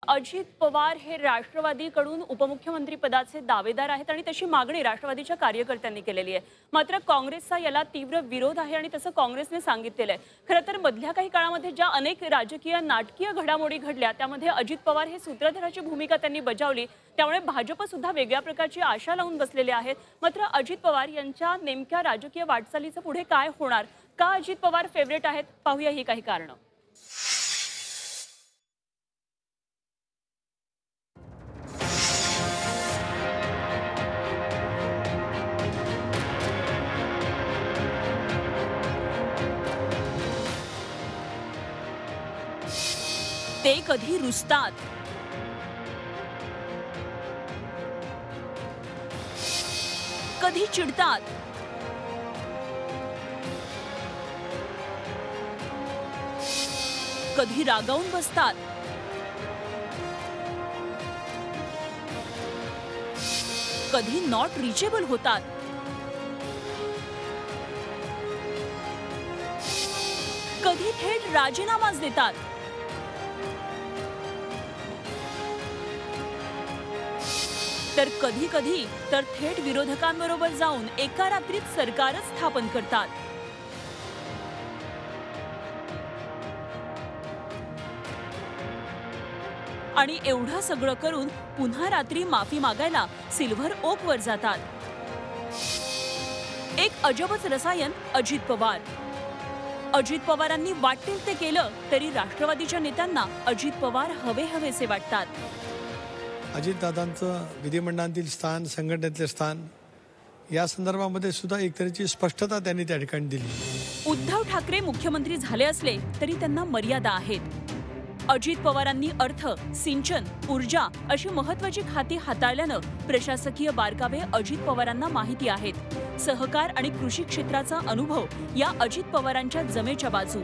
अजित पवार हे राष्ट्रवादीकडून उपमुख्यमंत्री पदाचे दावेदार आहेत आणि तशी मागणी राष्ट्रवादीच्या कार्यकर्त्यांनी केलेली आहे। मात्र काँग्रेसचा याला तीव्र विरोध आहे आणि तसं काँग्रेसने सांगितलेलं आहे। खरं तर मधल्या काही काळामध्ये ज्या अनेक राजकीय नाटकीय घडामोडी घडल्या त्यामध्ये अजित पवार हे सूत्रधाराची भूमिका त्यांनी बजावली, त्यामुळे भाजप सुद्धा वेगळ्या प्रकारची आशा लावून बसलेले आहेत। मात्र अजित पवार यांच्या नेमक्या राजकीय वाटचालीचं पुढे काय होणार, का अजित पवार फेवरेट आहेत, पाहूया ही काही कारणं। ते कधी रुसतात, कधी चिडतात, कधी रागावून बसतात, कधी नॉट रिचेबल होतात, कधी थेट राजीनामाच देतात। तर कधी कधी तर थेट विरोधकांबरोबर जाऊन एका रात्रीत सरकारच स्थापन करतात। आणि एवढं सगळं करून पुन्हा रात्री माफी मागायला सिल्व्हर ओक वर जातात। एक अजबच रसायन अजित पवार। अजित पवारांनी वाटेल ते केलं तरी राष्ट्रवादीच्या नेत्यांना अजित पवार हवेहवेसे वाटतात। अजितदादांचं विधिमंडळातील स्थान, संघटनेतले स्थान या संदर्भामध्ये सुद्धा एक तऱ्हेची स्पष्टता त्यांनी त्या ठिकाणी दिली। उद्धव ठाकरे मुख्यमंत्री झाले असले तरी त्यांना मर्यादा आहेत। अजित पवारांनी अर्थ, सिंचन, ऊर्जा अशी महत्त्वाची खाती हाताळल्यानं प्रशासकीय बारकावे अजित पवारांना माहिती आहेत। सहकार आणि कृषी क्षेत्राचा अनुभव या अजित पवारांच्या जमेच्या बाजू।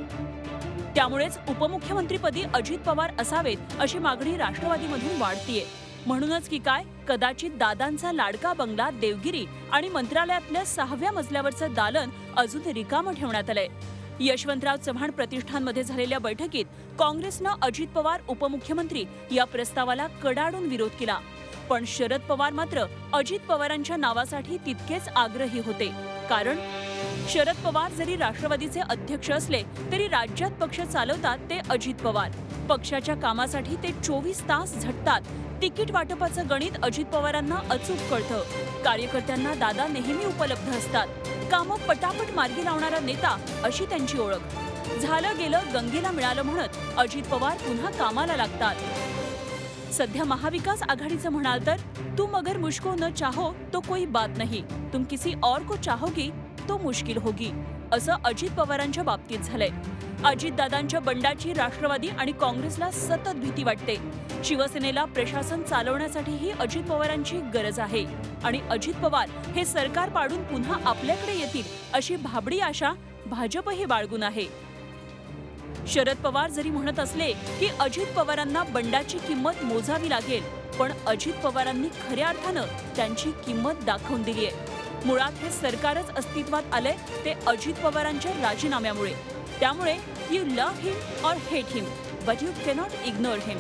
त्यामुळेच उपमुख्यमंत्रीपदी अजित पवार असावेत अशी मागणी राष्ट्रवादीमधून वाढतीये। म्हणूनच की काय, कदाचित दादांचा लाडका बंगला देवगिरी आणि मंत्रालयातल्या 6व्या मजल्यावरचं दालन अजून रिकामं ठेवण्यात आलंय। यशवंतराव चव्हाण प्रतिष्ठानमध्ये झालेल्या बैठकीत काँग्रेसनं अजित पवार उपमुख्यमंत्री या प्रस्तावाला कडाडून विरोध केला। पण शरद पवार मात्र अजित पवारांच्या नावासाठी तितकेच आग्रही होते। कारण शरद पवार जरी राष्ट्रवादीचे अध्यक्ष असले तरी राज्यात पक्ष चालवतात ते अजित पवार। पक्षाच्या कामासाठी ते 24 तास झटतात। तिकीट वाटपाचं गणित अजित पवारांना अचूक कळतं। कार्यकर्त्यांना दादा नेहमी उपलब्ध असतात। कामं पटापट मार्गी लावणारा नेता अशी त्यांची ओळख। झालं गेलं गंगेला मिळालं म्हणत अजित पवार पुन्हा कामाला लागतात। सध्या महाविकास आघाडीचं म्हणाल तर तुम अगर मुझको न चाहो तो कोई बात नहीं, तुम किसी और को चाहोगी तो मुश्किल होगी, असं अजित पवारांच्या बाबतीत झालंय। अजितदादांच्या बंडाची राष्ट्रवादी आणि काँग्रेसला सतत भीती वाटते। शिवसेनेला प्रशासन चालवण्यासाठीही अजित पवारांची गरज आहे आणि अजित पवार हे सरकार पाडून पुन्हा आपल्याकडे येतील अशी भाबडी आशा भाजपही बाळगून आहे। शरद पवार जरी म्हणत असले की अजित पवारांना बंडाची किंमत मोजावी लागेल, पण अजित पवारांनी खऱ्या अर्थानं त्यांची किंमत दाखवून दिली आहे। मुळात हे सरकारच अस्तित्वात आलंय ते अजित पवारांच्या राजीनाम्यामुळे। त्यामुळे यू लव्ह हिम और hate him but you cannot ignore him,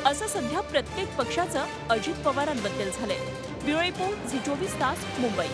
असं सध्या प्रत्येक पक्षाचं अजित पवारांबद्दल झालंय। ब्युरो रिपोर्ट, झी 24 तास, मुंबई।